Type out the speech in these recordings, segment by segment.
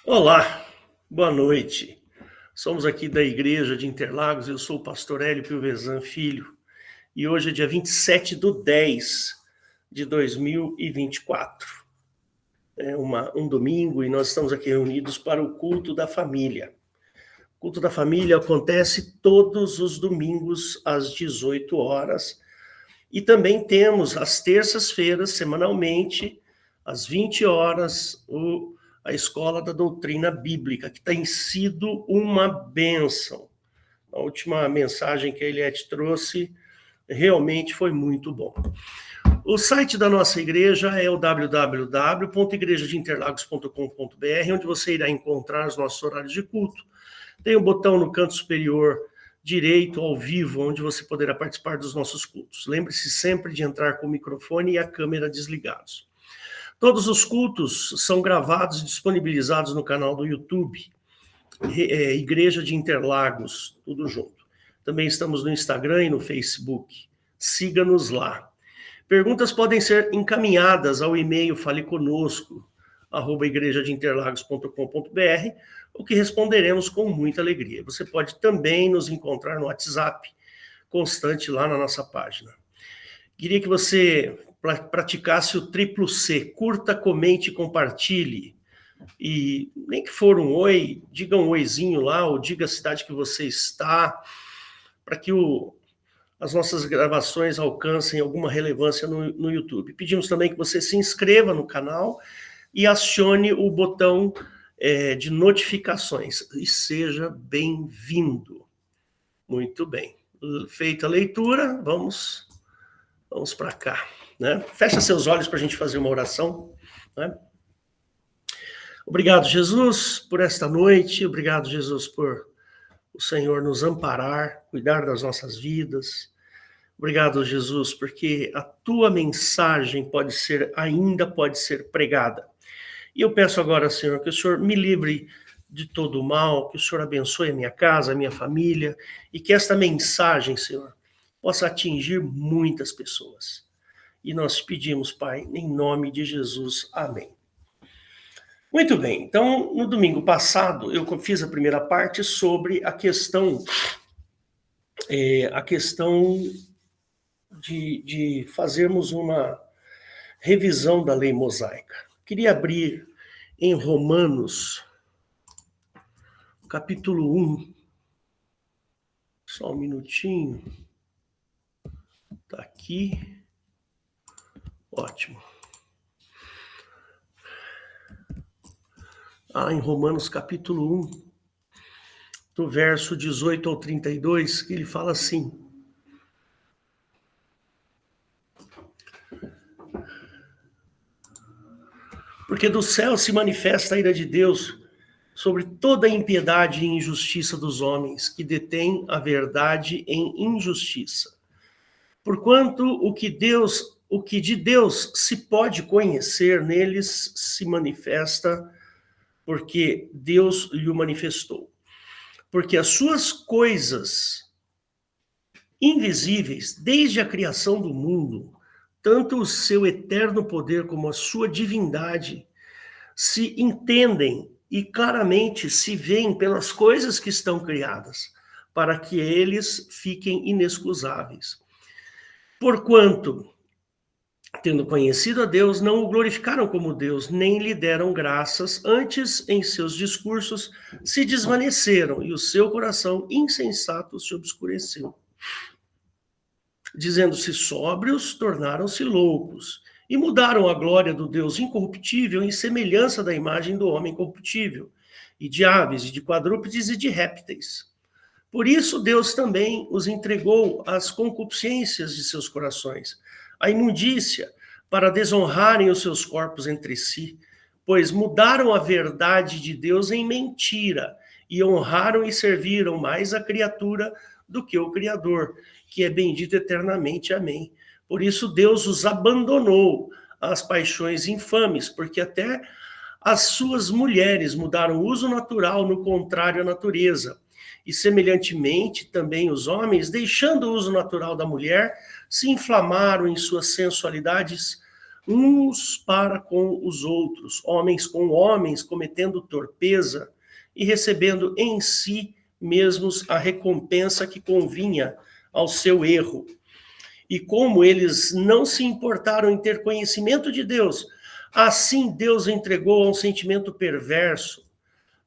Olá, boa noite. Somos aqui da Igreja de Interlagos, eu sou o pastor Hélio Piovesan Filho, e hoje é dia 27/10/2024. É um domingo e nós estamos aqui reunidos para o culto da família. O culto da família acontece todos os domingos às 18 horas, e também temos às terças-feiras, semanalmente, às 20 horas, a Escola da Doutrina Bíblica, que tem sido uma bênção. A última mensagem que a Eliette trouxe realmente foi muito bom. O site da nossa igreja é o www.igrejadeinterlagos.com.br, onde você irá encontrar os nossos horários de culto. Tem um botão no canto superior direito, ao vivo, onde você poderá participar dos nossos cultos. Lembre-se sempre de entrar com o microfone e a câmera desligados. Todos os cultos são gravados e disponibilizados no canal do YouTube, Igreja de Interlagos, tudo junto. Também estamos no Instagram e no Facebook. Siga-nos lá. Perguntas podem ser encaminhadas ao e-mail faleconosco@igrejadeinterlagos.com.br, o que responderemos com muita alegria. Você pode também nos encontrar no WhatsApp, constante lá na nossa página. Queria que você praticasse o triplo C, curta, comente e compartilhe. E nem que for um oi, diga um oizinho lá, ou diga a cidade que você está, para que as nossas gravações alcancem alguma relevância no YouTube. Pedimos também que você se inscreva no canal e acione o botão de notificações. E seja bem-vindo. Muito bem. Feita a leitura, vamos para cá. Né? Fecha seus olhos para a gente fazer uma oração. Né? Obrigado, Jesus, por esta noite. Obrigado, Jesus, por o Senhor nos amparar, cuidar das nossas vidas. Obrigado, Jesus, porque a tua mensagem ainda pode ser pregada. E eu peço agora, Senhor, que o Senhor me livre de todo o mal, que o Senhor abençoe a minha casa, a minha família, e que esta mensagem, Senhor, possa atingir muitas pessoas. E nós pedimos, Pai, em nome de Jesus. Amém. Muito bem, então, no domingo passado, eu fiz a primeira parte sobre a questão de fazermos uma revisão da lei mosaica. Queria abrir em Romanos, capítulo 1. Só um minutinho. Está aqui. Ótimo. Em Romanos, capítulo 1, do verso 18 ao 32, que ele fala assim: porque do céu se manifesta a ira de Deus sobre toda a impiedade e injustiça dos homens, que detêm a verdade em injustiça. Porquanto o que de Deus se pode conhecer neles se manifesta, porque Deus lhe manifestou. Porque as suas coisas invisíveis, desde a criação do mundo, tanto o seu eterno poder como a sua divindade, se entendem e claramente se veem pelas coisas que estão criadas, para que eles fiquem inexcusáveis. Porquanto, tendo conhecido a Deus, não o glorificaram como Deus, nem lhe deram graças, antes em seus discursos se desvaneceram, e o seu coração insensato se obscureceu. Dizendo-se sóbrios, tornaram-se loucos, e mudaram a glória do Deus incorruptível em semelhança da imagem do homem corruptível, e de aves, e de quadrúpedes, e de répteis. Por isso Deus também os entregou às concupiscências de seus corações, à imundícia, para desonrarem os seus corpos entre si, pois mudaram a verdade de Deus em mentira, e honraram e serviram mais a criatura do que o Criador, que é bendito eternamente. Amém. Por isso Deus os abandonou às paixões infames, porque até as suas mulheres mudaram o uso natural no contrário à natureza. E semelhantemente também os homens, deixando o uso natural da mulher, se inflamaram em suas sensualidades uns para com os outros, homens com homens, cometendo torpeza e recebendo em si mesmos a recompensa que convinha ao seu erro. E como eles não se importaram em ter conhecimento de Deus, assim Deus entregou a um sentimento perverso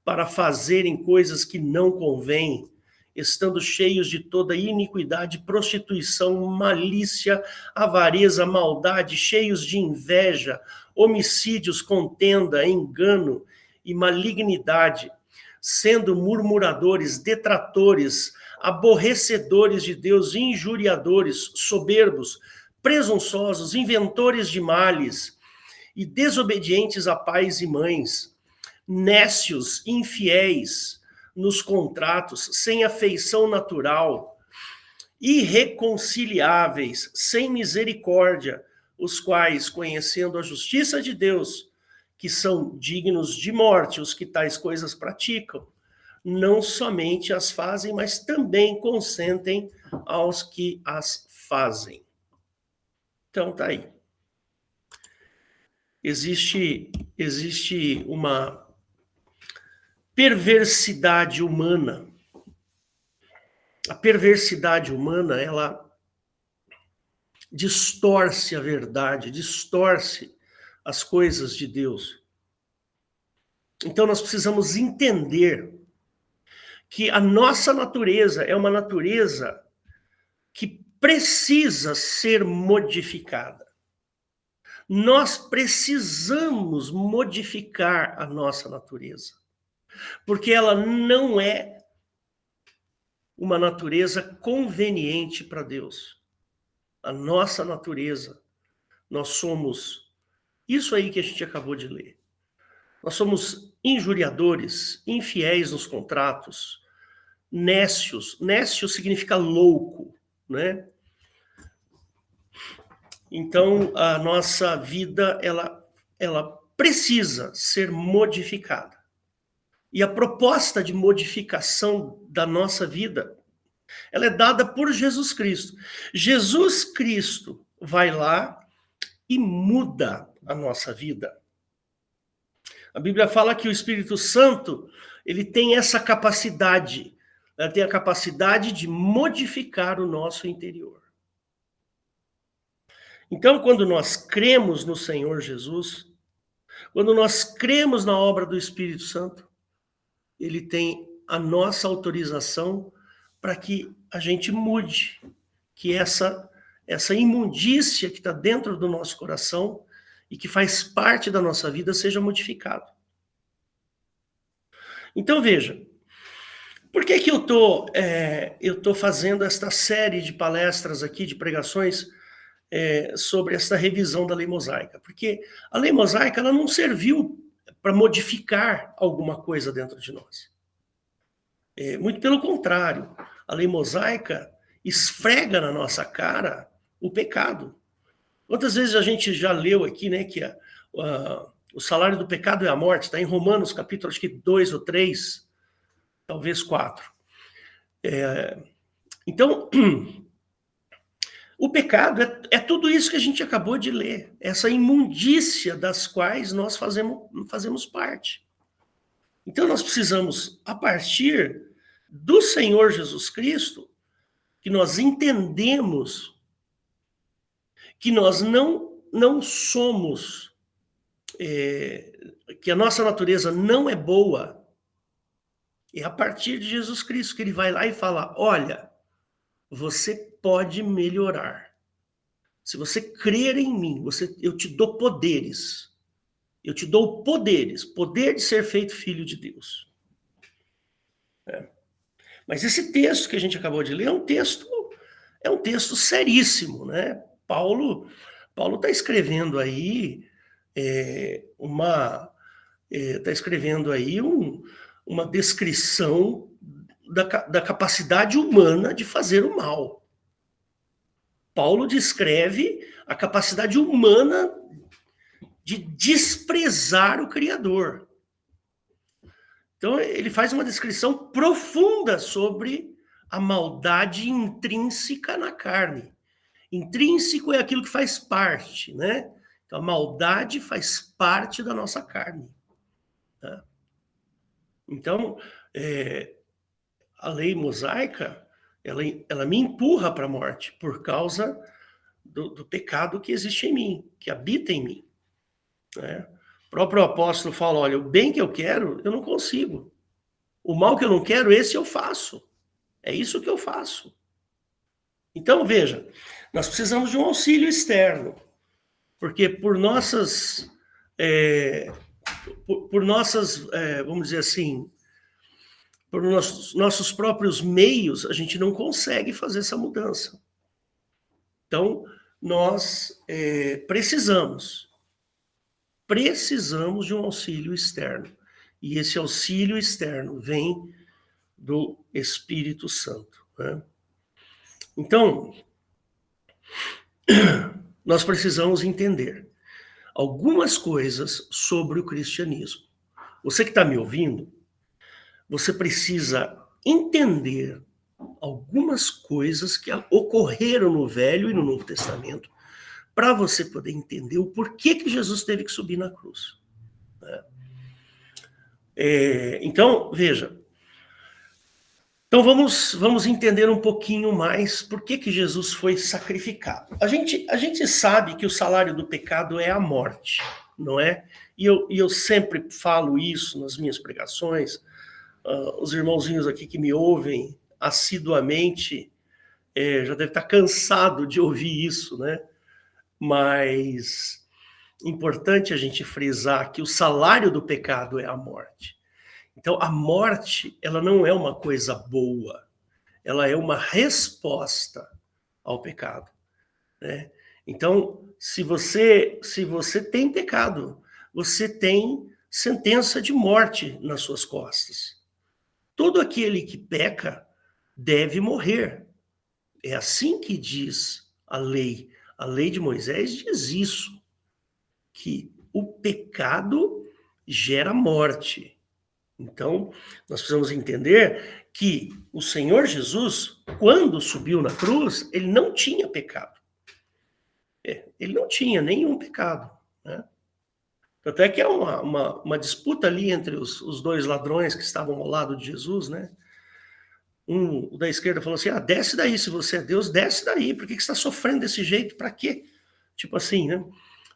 para fazerem coisas que não convêm, estando cheios de toda iniquidade, prostituição, malícia, avareza, maldade, cheios de inveja, homicídios, contenda, engano e malignidade, sendo murmuradores, detratores, aborrecedores de Deus, injuriadores, soberbos, presunçosos, inventores de males e desobedientes a pais e mães, nécios, infiéis nos contratos, sem afeição natural, irreconciliáveis, sem misericórdia, os quais, conhecendo a justiça de Deus, que são dignos de morte, os que tais coisas praticam, não somente as fazem, mas também consentem aos que as fazem. Então, tá aí. Existe uma perversidade humana. A perversidade humana, ela distorce a verdade, distorce as coisas de Deus. Então nós precisamos entender que a nossa natureza é uma natureza que precisa ser modificada. Nós precisamos modificar a nossa natureza, porque ela não é uma natureza conveniente para Deus. A nossa natureza, nós somos isso aí que a gente acabou de ler. Nós somos injuriadores, infiéis nos contratos, nécios. Nécio significa louco, né? Então, a nossa vida, ela precisa ser modificada. E a proposta de modificação da nossa vida, ela é dada por Jesus Cristo. Jesus Cristo vai lá e muda a nossa vida. A Bíblia fala que o Espírito Santo, ele tem essa capacidade, ele tem a capacidade de modificar o nosso interior. Então, quando nós cremos no Senhor Jesus, quando nós cremos na obra do Espírito Santo, ele tem a nossa autorização para que a gente mude, que essa imundícia que está dentro do nosso coração e que faz parte da nossa vida seja modificado. Então veja, por que eu tô fazendo esta série de palestras aqui, de pregações sobre essa revisão da lei mosaica? Porque a lei mosaica ela não serviu para modificar alguma coisa dentro de nós. Muito pelo contrário, a lei mosaica esfrega na nossa cara o pecado. Quantas vezes a gente já leu aqui, né, que o salário do pecado é a morte, está em Romanos, capítulo acho que 2 ou 3, talvez 4. Então, o pecado é tudo isso que a gente acabou de ler, essa imundícia das quais nós fazemos parte. Então nós precisamos, a partir do Senhor Jesus Cristo, que nós entendemos que nós não somos, que a nossa natureza não é boa, é a partir de Jesus Cristo que ele vai lá e fala, olha, você pode melhorar. Se você crer em mim, eu te dou poderes. Eu te dou poderes, poder de ser feito filho de Deus. Mas esse texto que a gente acabou de ler é um texto seríssimo, né? Paulo está escrevendo aí uma descrição da capacidade humana de fazer o mal. Paulo descreve a capacidade humana de desprezar o Criador. Então, ele faz uma descrição profunda sobre a maldade intrínseca na carne. Intrínseco é aquilo que faz parte, né? Então, a maldade faz parte da nossa carne. Tá? Então, a lei mosaica, ela me empurra para a morte por causa do pecado que existe em mim, que habita em mim. Né? O próprio apóstolo fala, olha, o bem que eu quero, eu não consigo. O mal que eu não quero, esse eu faço. É isso que eu faço. Então, veja, nós precisamos de um auxílio externo, porque por nossas, vamos dizer assim, por nossos próprios meios, a gente não consegue fazer essa mudança. Então, nós precisamos de um auxílio externo. E esse auxílio externo vem do Espírito Santo. Né? Então, nós precisamos entender algumas coisas sobre o cristianismo. Você que está me ouvindo, você precisa entender algumas coisas que ocorreram no Velho e no Novo Testamento para você poder entender o porquê que Jesus teve que subir na cruz. Né? Então, veja. Então vamos entender um pouquinho mais por que Jesus foi sacrificado. A gente sabe que o salário do pecado é a morte, não é? E eu sempre falo isso nas minhas pregações. Os irmãozinhos aqui que me ouvem assiduamente já devem estar cansados de ouvir isso, né? Mas importante a gente frisar que o salário do pecado é a morte. Então, a morte, ela não é uma coisa boa, ela é uma resposta ao pecado. Né? Então, se você tem pecado, você tem sentença de morte nas suas costas. Todo aquele que peca deve morrer. É assim que diz a lei. A lei de Moisés diz isso, que o pecado gera morte. Então, nós precisamos entender que o Senhor Jesus, quando subiu na cruz, ele não tinha pecado. Ele não tinha nenhum pecado. Né? Tanto é que é uma disputa ali entre os dois ladrões que estavam ao lado de Jesus, né? O da esquerda falou assim, desce daí, se você é Deus, desce daí, por que você está sofrendo desse jeito, para quê? Tipo assim, né?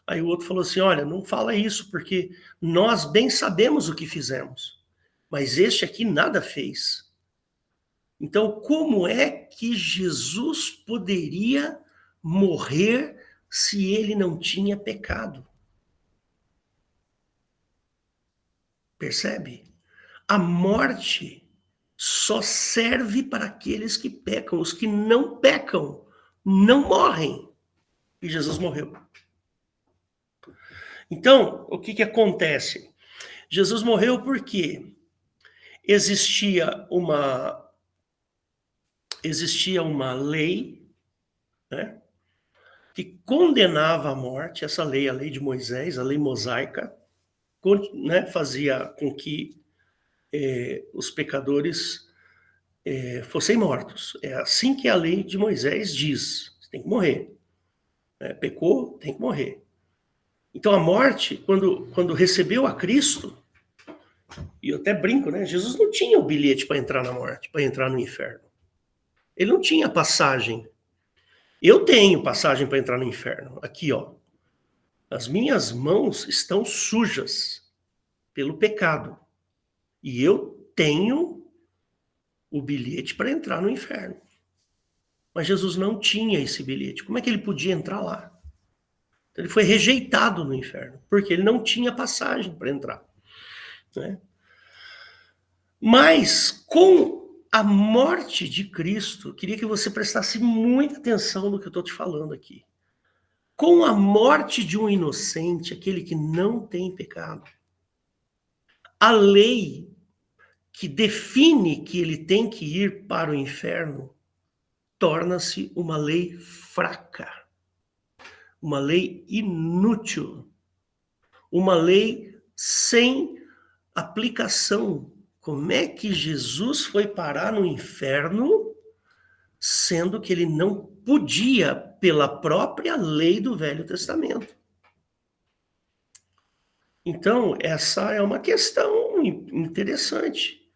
Aí o outro falou assim, olha, não fala isso, porque nós bem sabemos o que fizemos, mas este aqui nada fez. Então, como é que Jesus poderia morrer se ele não tinha pecado? Percebe? A morte só serve para aqueles que pecam. Os que não pecam não morrem. E Jesus morreu. Então, o que acontece? Jesus morreu porque existia uma lei, né, que condenava a morte. Essa lei, a lei de Moisés, a lei mosaica, né, fazia com que os pecadores fossem mortos. É assim que a lei de Moisés diz. Você tem que morrer. Pecou, tem que morrer. Então a morte, quando recebeu a Cristo, e eu até brinco, né? Jesus não tinha o bilhete para entrar na morte, para entrar no inferno. Ele não tinha passagem. Eu tenho passagem para entrar no inferno. Aqui, ó. As minhas mãos estão sujas pelo pecado. E eu tenho o bilhete para entrar no inferno. Mas Jesus não tinha esse bilhete. Como é que ele podia entrar lá? Então, ele foi rejeitado no inferno, porque ele não tinha passagem para entrar. Né? Mas, com a morte de Cristo, queria que você prestasse muita atenção no que eu estou te falando aqui. Com a morte de um inocente, aquele que não tem pecado, a lei que define que ele tem que ir para o inferno torna-se uma lei fraca, uma lei inútil, uma lei sem aplicação. Como é que Jesus foi parar no inferno, sendo que ele não podia pela própria lei do Velho Testamento? Então, essa é uma questão interessante.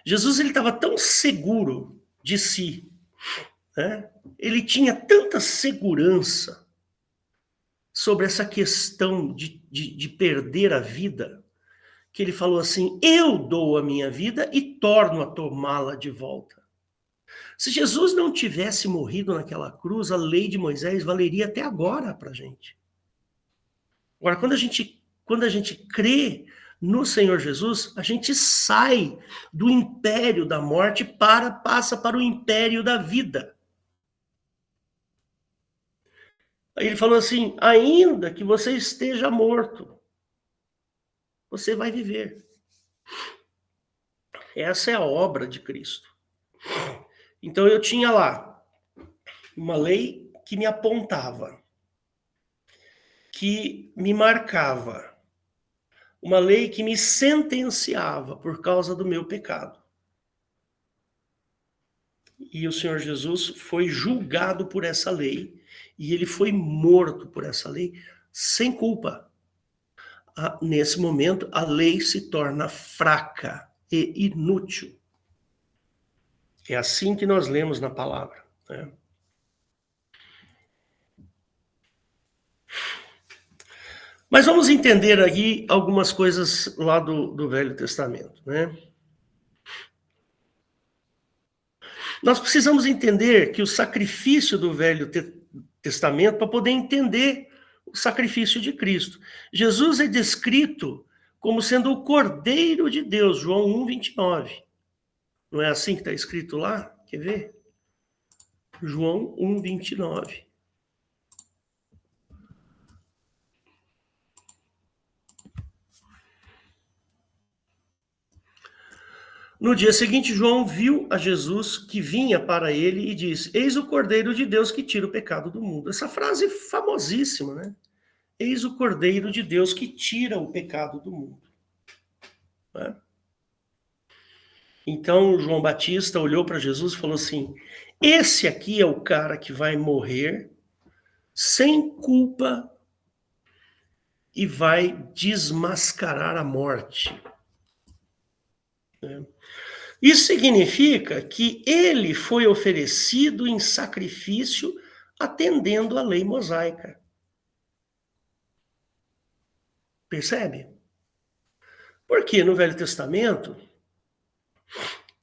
Jesus ele estava tão seguro de si, né? Ele tinha tanta segurança sobre essa questão de perder a vida, que ele falou assim: eu dou a minha vida e torno a tomá-la de volta. Se Jesus não tivesse morrido naquela cruz, a lei de Moisés valeria até agora para a gente. Agora, quando a gente crê no Senhor Jesus, a gente sai do império da morte passa para o império da vida. Aí ele falou assim: ainda que você esteja morto, você vai viver. Essa é a obra de Cristo. Então eu tinha lá uma lei que me apontava, que me marcava, uma lei que me sentenciava por causa do meu pecado. E o Senhor Jesus foi julgado por essa lei, e ele foi morto por essa lei sem culpa. Nesse momento, a lei se torna fraca e inútil. É assim que nós lemos na palavra, né? Mas vamos entender aqui algumas coisas lá do Velho Testamento, né? Nós precisamos entender que o sacrifício do Velho Testamento, para poder entender o sacrifício de Cristo. Jesus é descrito como sendo o Cordeiro de Deus, João 1:29. Não é assim que está escrito lá? Quer ver? João 1:29. No dia seguinte, João viu a Jesus que vinha para ele e disse: eis o Cordeiro de Deus que tira o pecado do mundo. Essa frase famosíssima, né? Eis o Cordeiro de Deus que tira o pecado do mundo. Né? Então, João Batista olhou para Jesus e falou assim: esse aqui é o cara que vai morrer sem culpa e vai desmascarar a morte. Isso significa que ele foi oferecido em sacrifício atendendo à lei mosaica. Percebe? Porque no Velho Testamento,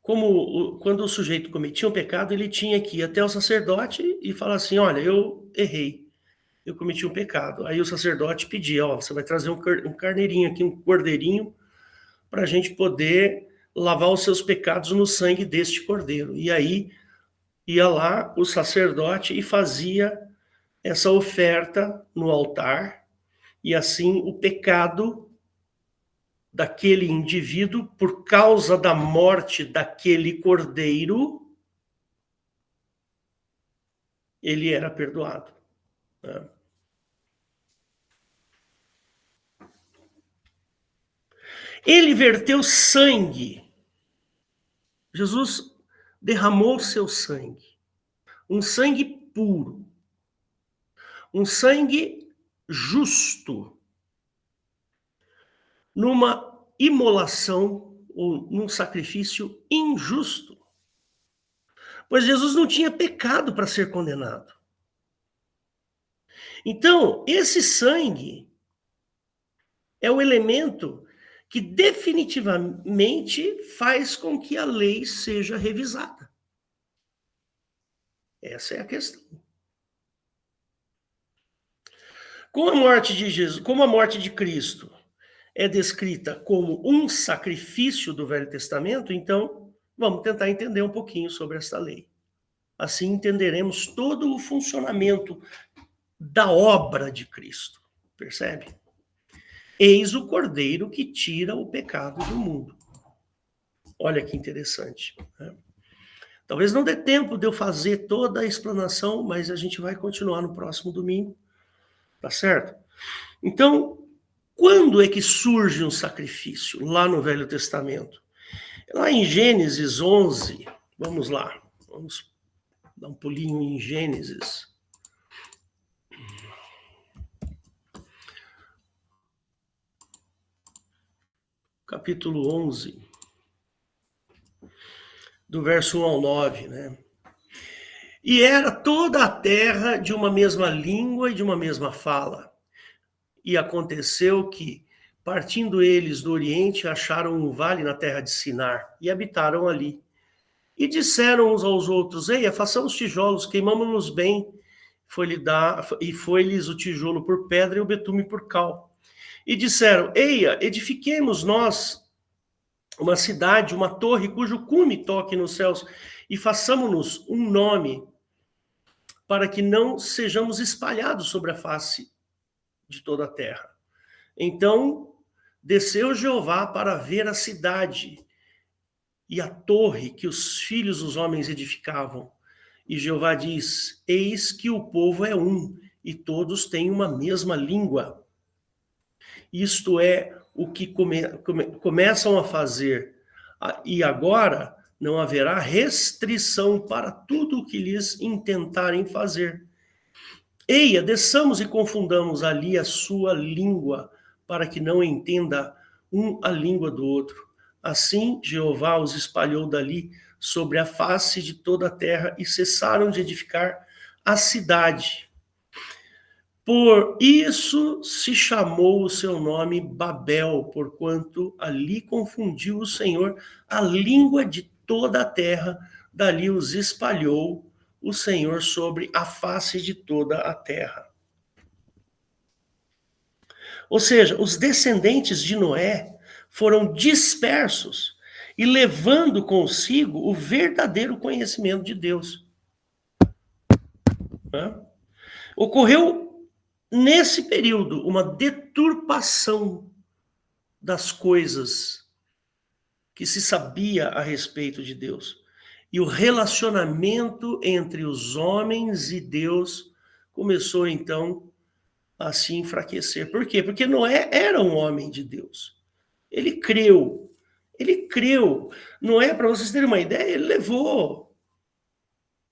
quando o sujeito cometia um pecado, ele tinha que ir até o sacerdote e falar assim: olha, eu errei, eu cometi um pecado. Aí o sacerdote pedia: ó, você vai trazer um carneirinho aqui, um cordeirinho, para a gente poder lavar os seus pecados no sangue deste cordeiro. E aí ia lá o sacerdote e fazia essa oferta no altar, e assim o pecado daquele indivíduo, por causa da morte daquele cordeiro, ele era perdoado. Né? Ele verteu sangue. Jesus derramou seu sangue. Um sangue puro. Um sangue justo. Numa imolação ou num sacrifício injusto. Pois Jesus não tinha pecado para ser condenado. Então, esse sangue é o elemento que definitivamente faz com que a lei seja revisada. Essa é a questão. Com a morte de Jesus, como a morte de Cristo é descrita como um sacrifício do Velho Testamento, então vamos tentar entender um pouquinho sobre essa lei. Assim entenderemos todo o funcionamento da obra de Cristo. Percebe? Eis o Cordeiro que tira o pecado do mundo. Olha que interessante. Né? Talvez não dê tempo de eu fazer toda a explanação, mas a gente vai continuar no próximo domingo. Tá certo? Então, quando é que surge um sacrifício lá no Velho Testamento? Lá em Gênesis 11, vamos lá, vamos dar um pulinho em Gênesis. capítulo 11, do verso 1 ao 9, né? E era toda a terra de uma mesma língua e de uma mesma fala. E aconteceu que, partindo eles do Oriente, acharam um vale na terra de Sinar e habitaram ali. E disseram uns aos outros: Eia, façamos tijolos, queimamo-nos bem. Foi-lhes o tijolo por pedra e o betume por cal. E disseram: Eia, edifiquemos nós uma cidade, uma torre cujo cume toque nos céus, e façamos-nos um nome, para que não sejamos espalhados sobre a face de toda a terra. Então desceu Jeová para ver a cidade e a torre que os filhos dos homens edificavam. E Jeová diz: eis que o povo é um, e todos têm uma mesma língua. Isto é o que começam a fazer. E agora não haverá restrição para tudo o que lhes intentarem fazer. Eia, desçamos e confundamos ali a sua língua, para que não entenda um a língua do outro. Assim Jeová os espalhou dali sobre a face de toda a terra e cessaram de edificar a cidade. Por isso se chamou o seu nome Babel, porquanto ali confundiu o Senhor a língua de toda a terra, dali os espalhou o Senhor sobre a face de toda a terra. Ou seja, os descendentes de Noé foram dispersos e levando consigo o verdadeiro conhecimento de Deus. Ocorreu nesse período uma deturpação das coisas que se sabia a respeito de Deus. E o relacionamento entre os homens e Deus começou então a se enfraquecer. Por quê? Porque Noé era um homem de Deus. Ele creu. Noé, para vocês terem uma ideia, ele levou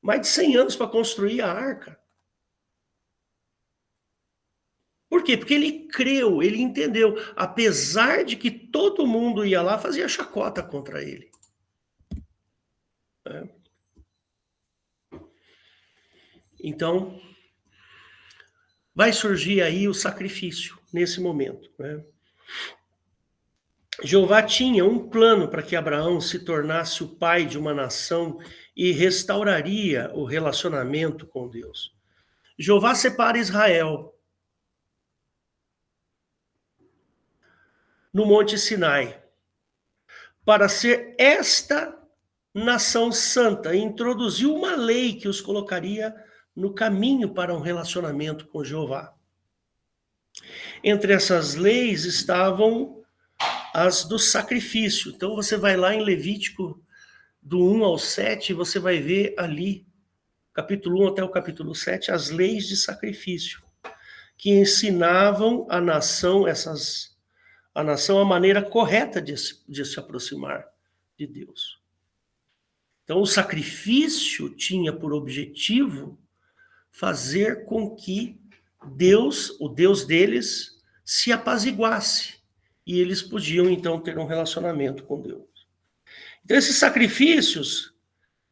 mais de 100 anos para construir a arca. Por quê? Porque ele creu, ele entendeu. Apesar de que todo mundo ia lá, fazia chacota contra ele. Então, vai surgir aí o sacrifício nesse momento. Jeová tinha um plano para que Abraão se tornasse o pai de uma nação e restauraria o relacionamento com Deus. Jeová separa Israel no Monte Sinai para ser esta nação santa e introduziu uma lei que os colocaria no caminho para um relacionamento com Jeová. Entre essas leis estavam as do sacrifício. Então você vai lá em Levítico, do 1 ao 7, você vai ver ali, capítulo 1 até o capítulo 7, as leis de sacrifício, que ensinavam a nação a maneira correta de se aproximar de Deus. Então o sacrifício tinha por objetivo fazer com que Deus, o Deus deles, se apaziguasse. E eles podiam, então, ter um relacionamento com Deus. Então, esses sacrifícios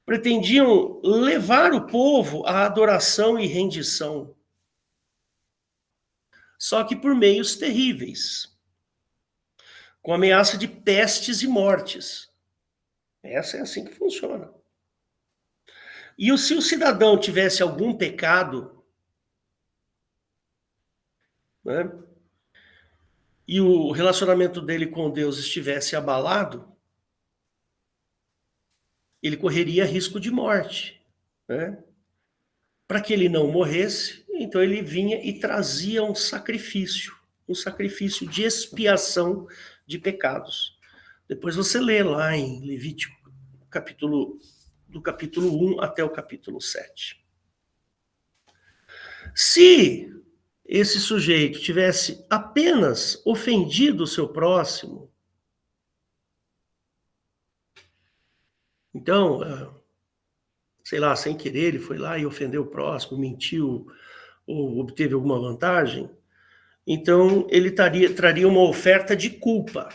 pretendiam levar o povo à adoração e rendição. Só que por meios terríveis, com ameaça de pestes e mortes. Essa é assim que funciona. E se o cidadão tivesse algum pecado, né, e o relacionamento dele com Deus estivesse abalado, ele correria risco de morte. Né? Para que ele não morresse, então ele vinha e trazia um sacrifício de expiação de pecados. Depois você lê lá em Levítico, do capítulo 1 até o capítulo 7. Se esse sujeito tivesse apenas ofendido o seu próximo, então, sei lá, sem querer, ele foi lá e ofendeu o próximo, mentiu ou obteve alguma vantagem, então ele traria uma oferta de culpa.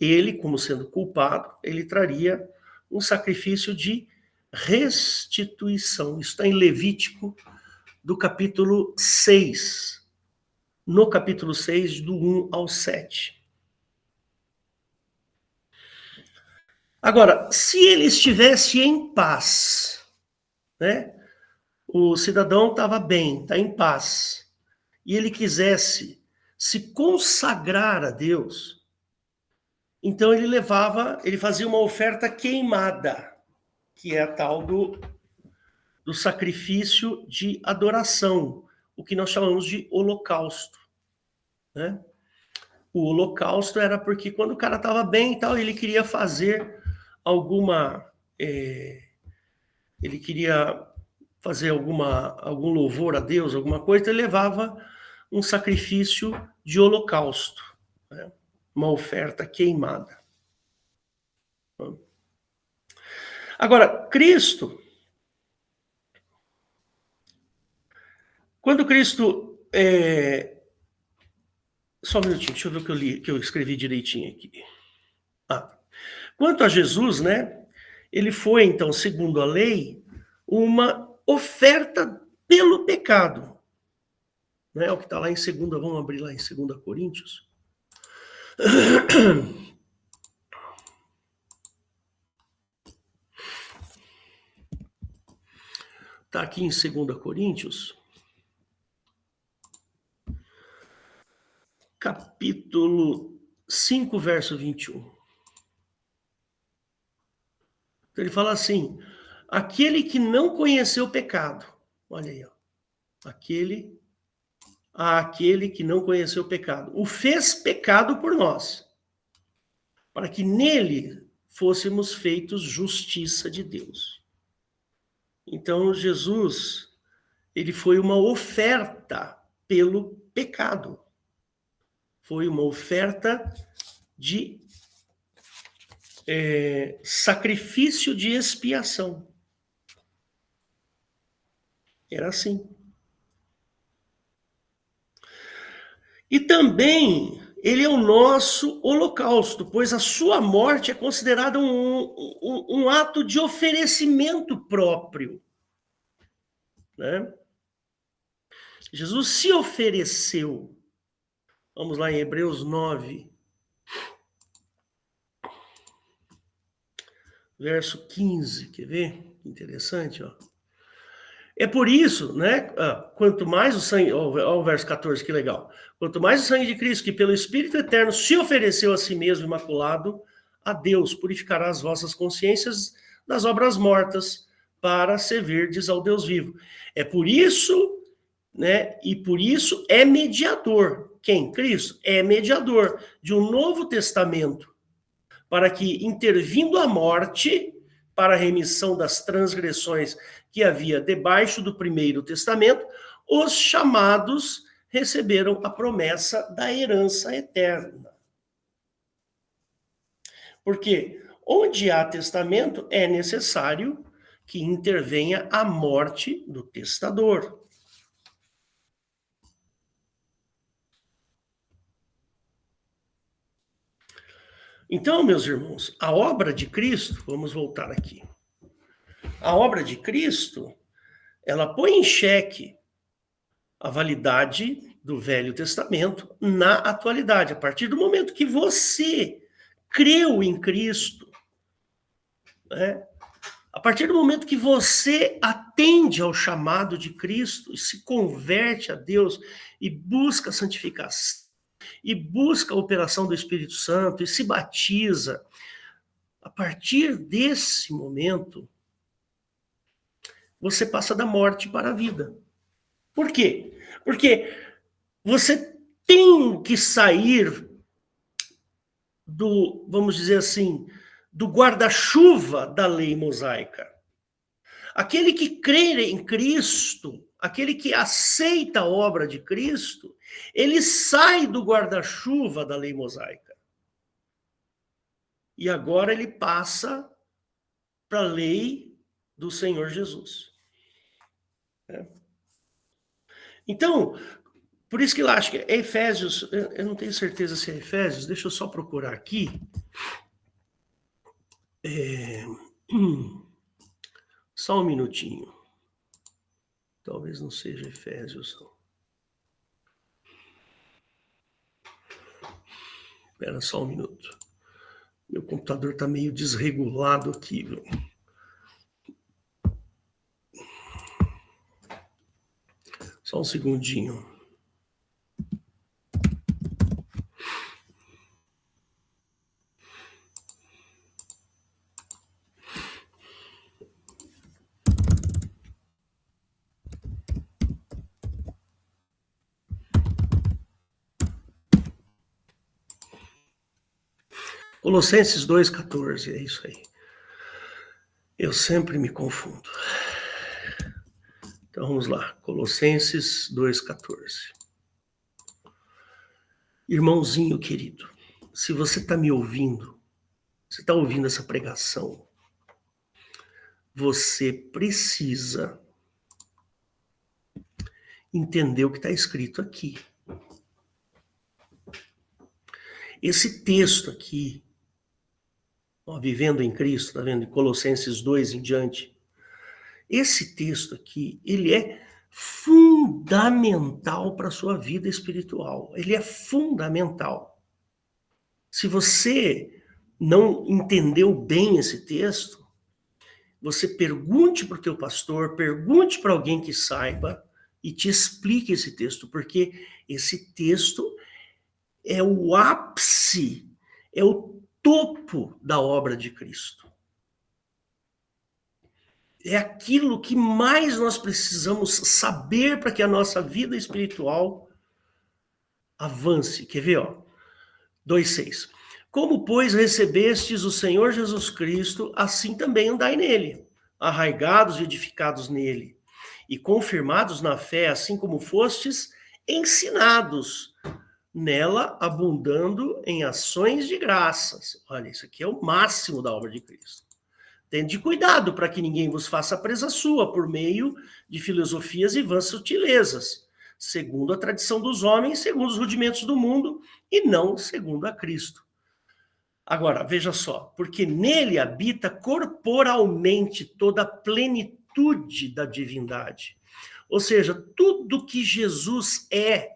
ele, como sendo culpado, ele traria um sacrifício de restituição. Isso está em Levítico, do capítulo 6. No capítulo 6, do 1 ao 7. Agora, se ele estivesse em paz, né? O cidadão estava bem, está em paz, e ele quisesse se consagrar a Deus, então ele fazia uma oferta queimada, que é a tal do sacrifício de adoração, o que nós chamamos de holocausto, né? O holocausto era porque quando o cara estava bem e tal, ele queria fazer ele queria fazer algum louvor a Deus, alguma coisa, ele levava um sacrifício de holocausto, né? Uma oferta queimada. Agora, Cristo, quando Cristo... Só um minutinho, deixa eu ver o que eu li, que eu escrevi direitinho aqui. Quanto a Jesus, né? Ele foi, então, segundo a lei, uma oferta pelo pecado. Né? O que está lá em segunda, vamos abrir lá em 2 Coríntios. Está aqui em 2 Coríntios, capítulo 5, verso 21. Então ele fala assim, aquele que não conheceu o pecado, olha aí, ó, aquele que não conheceu o pecado, o fez pecado por nós, para que nele fôssemos feitos justiça de Deus. Então Jesus, ele foi uma oferta pelo pecado. Foi uma oferta de sacrifício de expiação. Era assim. E também ele é o nosso holocausto, pois a sua morte é considerada um ato de oferecimento próprio, né? Jesus se ofereceu. Vamos lá em Hebreus 9, verso 15, quer ver? Interessante, ó. É por isso, né? Quanto mais o sangue, olha o verso 14, que legal. Quanto mais o sangue de Cristo, que pelo Espírito Eterno se ofereceu a si mesmo imaculado, a Deus purificará as vossas consciências das obras mortas, para servirdes ao Deus vivo. É por isso, né? E por isso é mediador. Quem? Cristo é mediador de um novo testamento, para que, intervindo a morte, para a remissão das transgressões que havia debaixo do primeiro testamento, os chamados receberam a promessa da herança eterna. Porque onde há testamento, é necessário que intervenha a morte do testador. Então, meus irmãos, a obra de Cristo, vamos voltar aqui. A obra de Cristo, ela põe em xeque a validade do Velho Testamento na atualidade. A partir do momento que você creu em Cristo, né? A partir do momento que você atende ao chamado de Cristo e se converte a Deus e busca a santificação, e busca a operação do Espírito Santo e se batiza, a partir desse momento, você passa da morte para a vida. Por quê? Porque você tem que sair do, vamos dizer assim, do guarda-chuva da lei mosaica. Aquele que crê em Cristo, aquele que aceita a obra de Cristo, ele sai do guarda-chuva da lei mosaica. E agora ele passa para a lei do Senhor Jesus. Então, por isso que eu acho que é Efésios, eu não tenho certeza se é Efésios, deixa eu só procurar aqui. Só um minutinho. Talvez não seja Efésios. Espera só um minuto. Meu computador está meio desregulado aqui, viu? Só um segundinho. Colossenses 2,14, é isso aí. Eu sempre me confundo. Então vamos lá, Colossenses 2,14. Irmãozinho querido, se você está me ouvindo, você está ouvindo essa pregação, você precisa entender o que está escrito aqui. Esse texto aqui, ó, vivendo em Cristo, tá vendo? Em Colossenses 2 em diante. Esse texto aqui, ele é fundamental para a sua vida espiritual. Ele é fundamental. Se você não entendeu bem esse texto, você pergunte para o teu pastor, pergunte para alguém que saiba e te explique esse texto, porque esse texto é o ápice, é o topo da obra de Cristo. É aquilo que mais nós precisamos saber para que a nossa vida espiritual avance. Quer ver, ó? 2,6. Como, pois, recebestes o Senhor Jesus Cristo, assim também andai nele, arraigados e edificados nele, e confirmados na fé, assim como fostes ensinados, nela abundando em ações de graças. Olha, isso aqui é o máximo da obra de Cristo. Tende cuidado para que ninguém vos faça presa sua por meio de filosofias e vãs sutilezas, segundo a tradição dos homens, segundo os rudimentos do mundo, e não segundo a Cristo. Agora, veja só, porque nele habita corporalmente toda a plenitude da divindade. Ou seja, tudo que Jesus é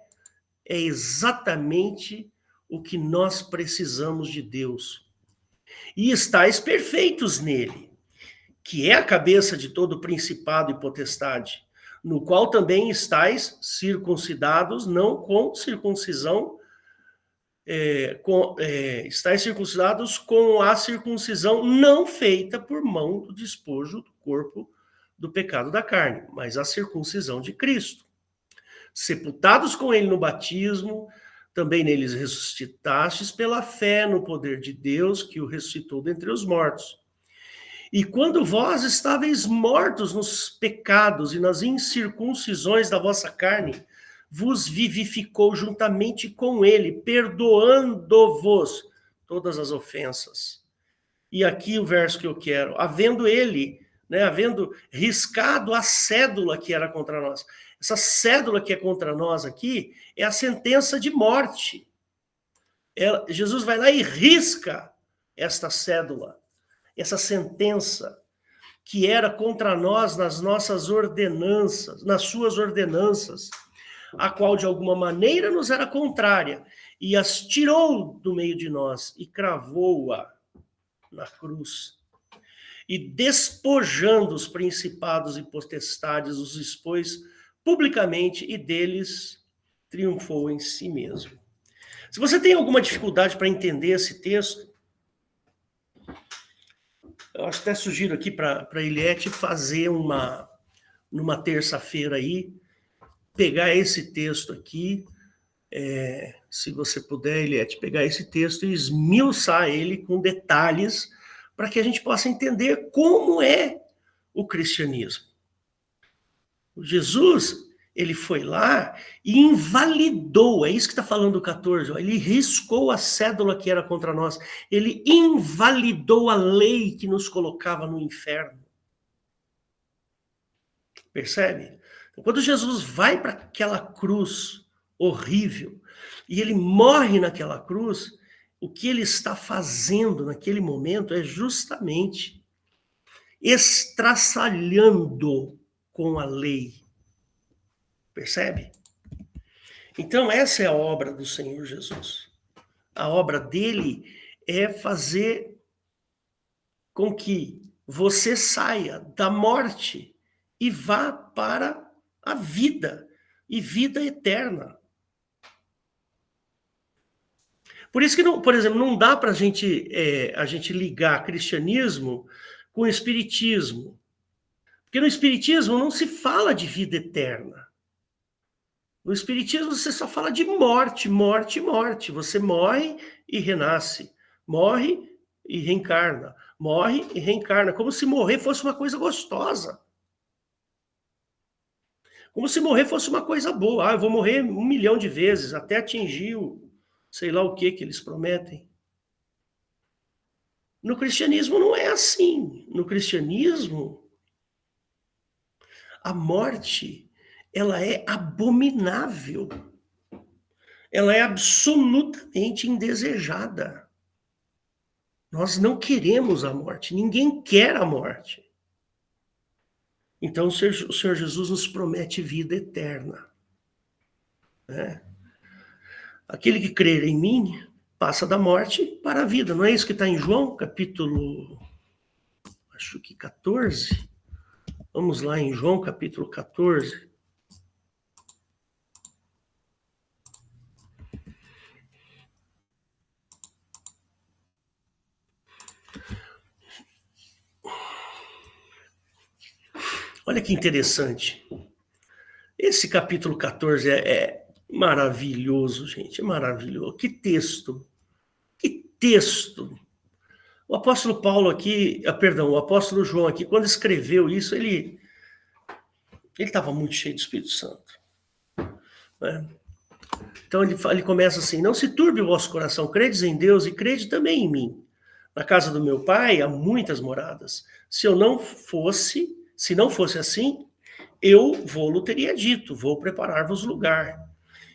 exatamente o que nós precisamos de Deus. E estáis perfeitos nele, que é a cabeça de todo principado e potestade, no qual também estáis circuncidados, não com circuncisão, estáis circuncidados com a circuncisão não feita por mão do despojo do corpo do pecado da carne, mas a circuncisão de Cristo. Sepultados com ele no batismo, também neles ressuscitastes pela fé no poder de Deus que o ressuscitou dentre os mortos. E quando vós estáveis mortos nos pecados e nas incircuncisões da vossa carne, vos vivificou juntamente com ele, perdoando-vos todas as ofensas. E aqui o verso que eu quero, havendo ele, havendo riscado a cédula que era contra nós. Essa cédula que é contra nós aqui é a sentença de morte. Jesus vai lá e risca esta cédula, essa sentença que era contra nós nas nossas ordenanças, nas suas ordenanças, a qual de alguma maneira nos era contrária, e as tirou do meio de nós e cravou-a na cruz. E despojando os principados e potestades, os expôs publicamente e deles triunfou em si mesmo. Se você tem alguma dificuldade para entender esse texto, eu até sugiro aqui para a Eliette fazer numa terça-feira aí, pegar esse texto aqui, se você puder, Eliette, pegar esse texto e esmiuçar ele com detalhes para que a gente possa entender como é o cristianismo. O Jesus, ele foi lá e invalidou, é isso que está falando o 14, ó, ele riscou a cédula que era contra nós, ele invalidou a lei que nos colocava no inferno. Percebe? Então, quando Jesus vai para aquela cruz horrível, e ele morre naquela cruz, o que ele está fazendo naquele momento é justamente estraçalhando com a lei. Percebe? Então, essa é a obra do Senhor Jesus. A obra dele é fazer com que você saia da morte e vá para a vida, e vida eterna. Por isso que, não, por exemplo, não dá para a gente ligar cristianismo com espiritismo. Porque no espiritismo não se fala de vida eterna. No espiritismo você só fala de morte, morte, morte. Você morre e renasce. Morre e reencarna. Morre e reencarna. Como se morrer fosse uma coisa gostosa. Como se morrer fosse uma coisa boa. Ah, eu vou morrer 1 milhão de vezes até atingir o sei lá o que eles prometem. No cristianismo não é assim. No cristianismo, a morte, ela é abominável. Ela é absolutamente indesejada. Nós não queremos a morte. Ninguém quer a morte. Então o Senhor Jesus nos promete vida eterna. Né? Aquele que crer em mim passa da morte para a vida. Não é isso que está em João, capítulo, acho que 14? Vamos lá em João, capítulo 14. Olha que interessante. Esse capítulo 14 é maravilhoso, gente. É maravilhoso. Que texto. Que texto. O apóstolo Paulo aqui, o apóstolo João aqui, quando escreveu isso, ele estava muito cheio do Espírito Santo. Né? Então ele começa assim: não se turbe o vosso coração, credes em Deus e crede também em mim. Na casa do meu pai há muitas moradas. Se não fosse assim, eu vou-lo teria dito, vou preparar-vos lugar.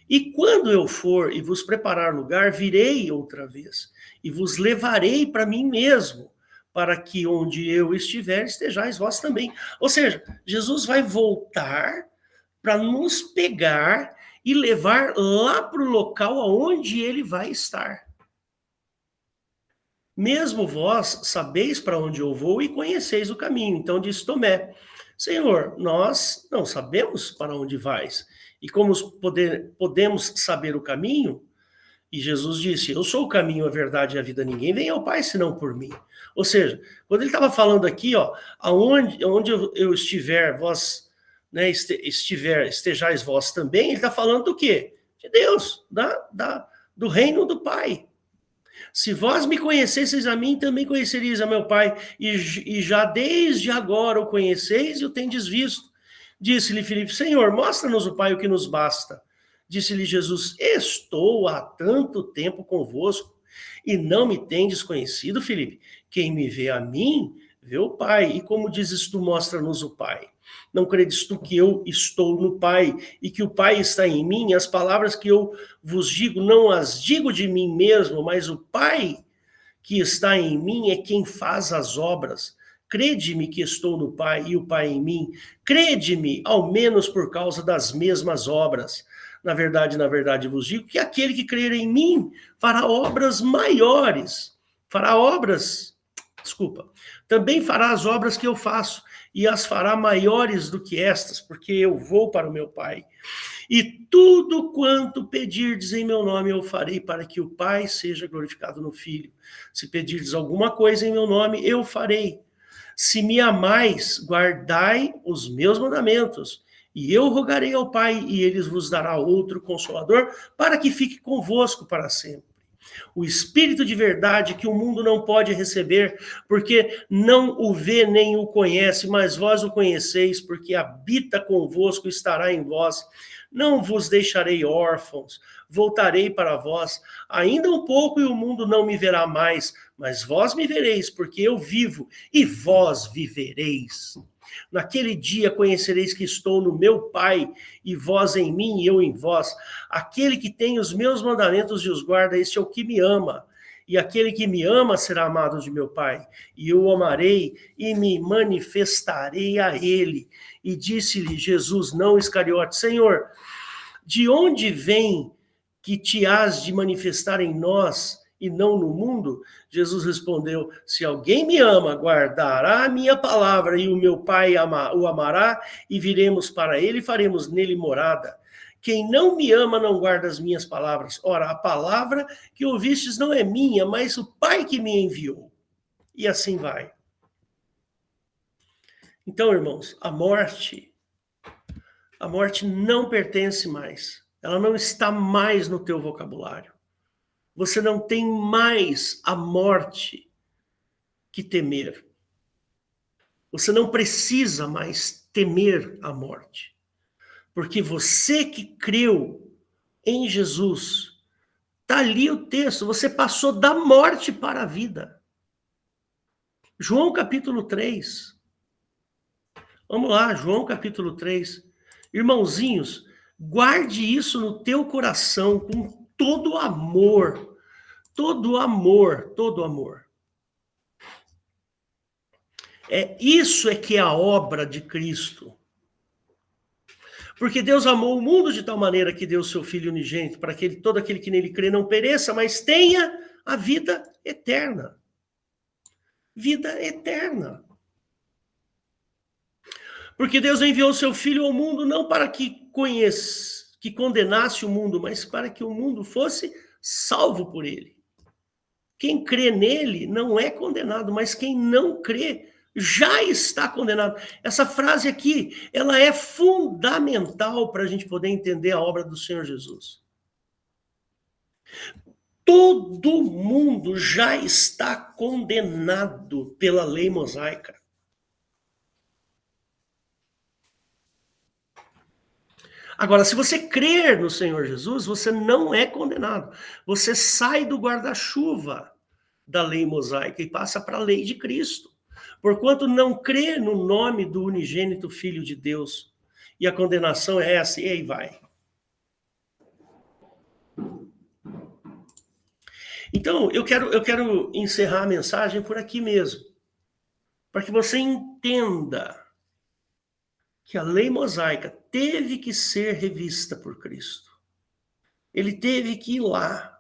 E quando eu for e vos preparar lugar, virei outra vez, e vos levarei para mim mesmo, para que onde eu estiver, estejais vós também. Ou seja, Jesus vai voltar para nos pegar e levar lá para o local aonde ele vai estar. Mesmo vós sabeis para onde eu vou e conheceis o caminho. Então disse Tomé: Senhor, nós não sabemos para onde vais. E como podemos saber o caminho? E Jesus disse: eu sou o caminho, a verdade e a vida. Ninguém vem ao Pai senão por mim. Ou seja, quando ele estava falando aqui, ó, onde eu estiver, vós, né, estejais vós também, ele está falando do quê? De Deus, do reino do Pai. Se vós me conhecesseis a mim, também conheceríeis a meu Pai, e já desde agora o conheceis e o tendes visto. Disse-lhe Filipe: Senhor, mostra-nos o Pai, o que nos basta. Disse-lhe Jesus: estou há tanto tempo convosco, e não me tendes conhecido, Filipe? Quem me vê a mim, vê o Pai. E como dizes tu, mostra-nos o Pai? Não credes tu que eu estou no Pai e que o Pai está em mim? As palavras que eu vos digo, não as digo de mim mesmo, mas o Pai que está em mim é quem faz as obras. Crede-me que estou no Pai e o Pai em mim. Crede-me, ao menos por causa das mesmas obras. Na verdade vos digo que aquele que crer em mim fará obras maiores. Também fará as obras que eu faço, e as fará maiores do que estas, porque eu vou para o meu Pai. E tudo quanto pedirdes em meu nome eu farei, para que o Pai seja glorificado no Filho. Se pedirdes alguma coisa em meu nome, eu farei. Se me amais, guardai os meus mandamentos. E eu rogarei ao Pai, e ele vos dará outro Consolador, para que fique convosco para sempre. O Espírito de verdade que o mundo não pode receber, porque não o vê nem o conhece, mas vós o conheceis, porque habita convosco e estará em vós. Não vos deixarei órfãos, voltarei para vós. Ainda um pouco e o mundo não me verá mais, mas vós me vereis, porque eu vivo e vós vivereis. Naquele dia conhecereis que estou no meu Pai, e vós em mim e eu em vós. Aquele que tem os meus mandamentos e os guarda, esse é o que me ama. E aquele que me ama será amado de meu Pai, e eu o amarei e me manifestarei a ele. E disse-lhe Jesus, não Iscariote, Senhor, de onde vem que te has de manifestar em nós e não no mundo? Jesus respondeu, se alguém me ama, guardará a minha palavra, e o meu Pai o amará, e viremos para ele e faremos nele morada. Quem não me ama não guarda as minhas palavras. Ora, a palavra que ouvistes não é minha, mas o Pai que me enviou. E assim vai. Então, irmãos, a morte não pertence mais. Ela não está mais no teu vocabulário. Você não tem mais a morte que temer. Você não precisa mais temer a morte. Porque você que creu em Jesus, está ali o texto, você passou da morte para a vida. João capítulo 3. Vamos lá, João capítulo 3. Irmãozinhos, guarde isso no teu coração com todo amor. Todo amor, todo amor. Isso é que é a obra de Cristo. Porque Deus amou o mundo de tal maneira que deu o seu Filho unigênito, para que todo aquele que nele crê não pereça, mas tenha a vida eterna. Vida eterna. Porque Deus enviou o seu Filho ao mundo não para que condenasse o mundo, mas para que o mundo fosse salvo por ele. Quem crê nele não é condenado, mas quem não crê já está condenado. Essa frase aqui, ela é fundamental para a gente poder entender a obra do Senhor Jesus. Todo mundo já está condenado pela lei mosaica. Agora, se você crer no Senhor Jesus, você não é condenado. Você sai do guarda-chuva da lei mosaica e passa para a lei de Cristo. Porquanto não crê no nome do unigênito Filho de Deus. E a condenação é essa, e aí vai. Então, eu quero encerrar a mensagem por aqui mesmo. Para que você entenda que a lei mosaica teve que ser revista por Cristo. Ele teve que ir lá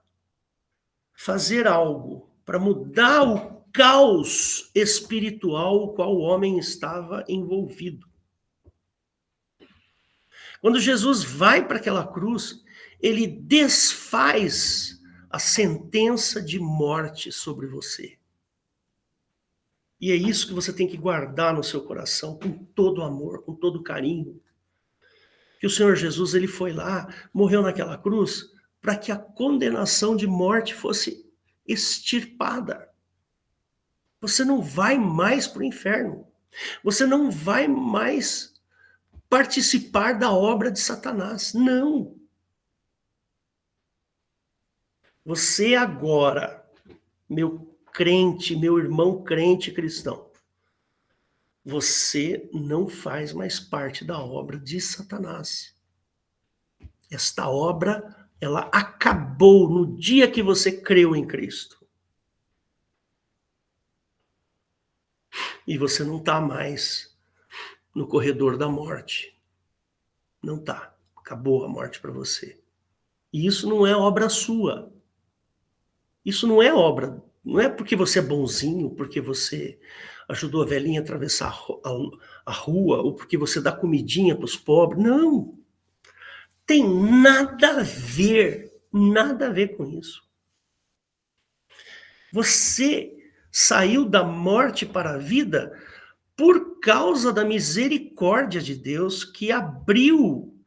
fazer algo para mudar o caos espiritual no qual o homem estava envolvido. Quando Jesus vai para aquela cruz, ele desfaz a sentença de morte sobre você. E é isso que você tem que guardar no seu coração, com todo amor, com todo carinho. Que o Senhor Jesus, ele foi lá, morreu naquela cruz, para que a condenação de morte fosse extirpada. Você não vai mais para o inferno. Você não vai mais participar da obra de Satanás. Não. Você agora, meu crente, meu irmão crente cristão, você não faz mais parte da obra de Satanás. Esta obra, ela acabou no dia que você creu em Cristo. E você não está mais no corredor da morte. Não está. Acabou a morte para você. E isso não é obra sua. Isso não é obra. Não é porque você é bonzinho, porque você ajudou a velhinha a atravessar a rua, ou porque você dá comidinha para os pobres. Não. Tem nada a ver com isso. Você saiu da morte para a vida por causa da misericórdia de Deus que abriu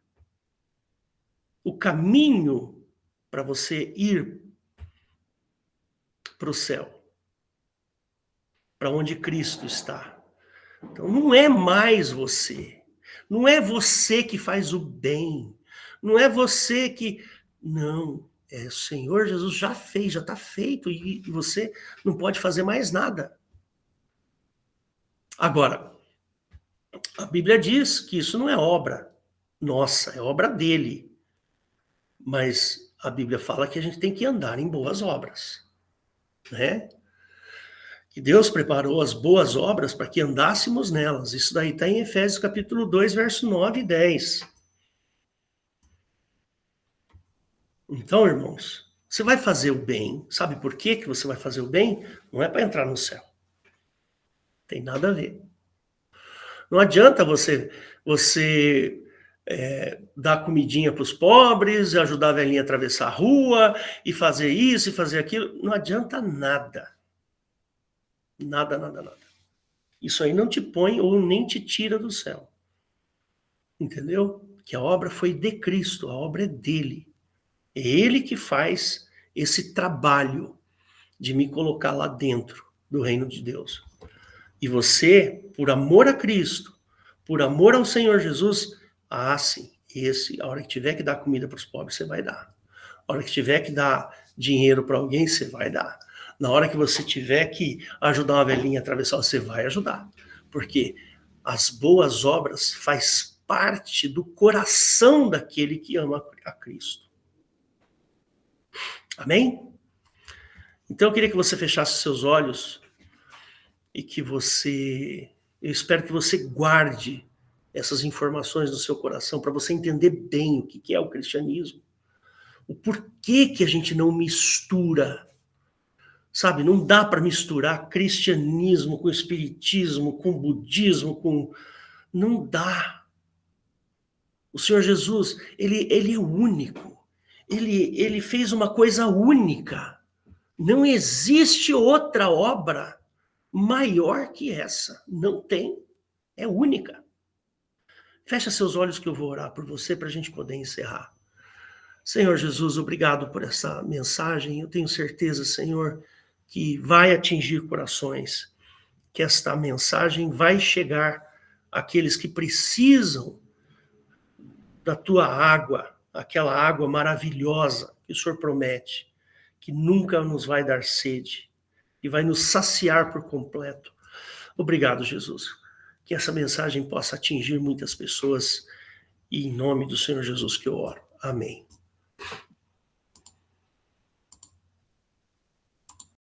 o caminho para você ir para o céu, para onde Cristo está. Então não é mais você. Não é você que faz o bem. Não é você que... Não. O Senhor Jesus já fez, já está feito. E você não pode fazer mais nada. Agora, a Bíblia diz que isso não é obra nossa, é obra dele. Mas a Bíblia fala que a gente tem que andar em boas obras. né? Que Deus preparou as boas obras para que andássemos nelas. Isso daí está em Efésios capítulo 2, verso 9 e 10. Então, irmãos, você vai fazer o bem. Sabe por que você vai fazer o bem? Não é para entrar no céu. Tem nada a ver. Não adianta você dar comidinha para os pobres, ajudar a velhinha a atravessar a rua, e fazer isso e fazer aquilo. Não adianta nada. Nada, nada, nada. Isso aí não te põe ou nem te tira do céu. Entendeu? Que a obra foi de Cristo, a obra é dele. É ele que faz esse trabalho de me colocar lá dentro do reino de Deus. E você, por amor a Cristo, por amor ao Senhor Jesus, sim, a hora que tiver que dar comida para os pobres, você vai dar. A hora que tiver que dar dinheiro para alguém, você vai dar. Na hora que você tiver que ajudar uma velhinha a atravessar, você vai ajudar. Porque as boas obras faz parte do coração daquele que ama a Cristo. Amém? Então eu queria que você fechasse seus olhos e que eu espero que você guarde essas informações no seu coração para você entender bem o que é o cristianismo. O porquê que a gente não mistura. Sabe, não dá para misturar cristianismo com espiritismo, com budismo, não dá. O Senhor Jesus, ele é único. Ele fez uma coisa única. Não existe outra obra maior que essa. Não tem. É única. Fecha seus olhos que eu vou orar por você para a gente poder encerrar. Senhor Jesus, obrigado por essa mensagem. Eu tenho certeza, Senhor, que vai atingir corações, que esta mensagem vai chegar àqueles que precisam da tua água, aquela água maravilhosa que o Senhor promete, que nunca nos vai dar sede e vai nos saciar por completo. Obrigado, Jesus. Que essa mensagem possa atingir muitas pessoas e em nome do Senhor Jesus que eu oro. Amém.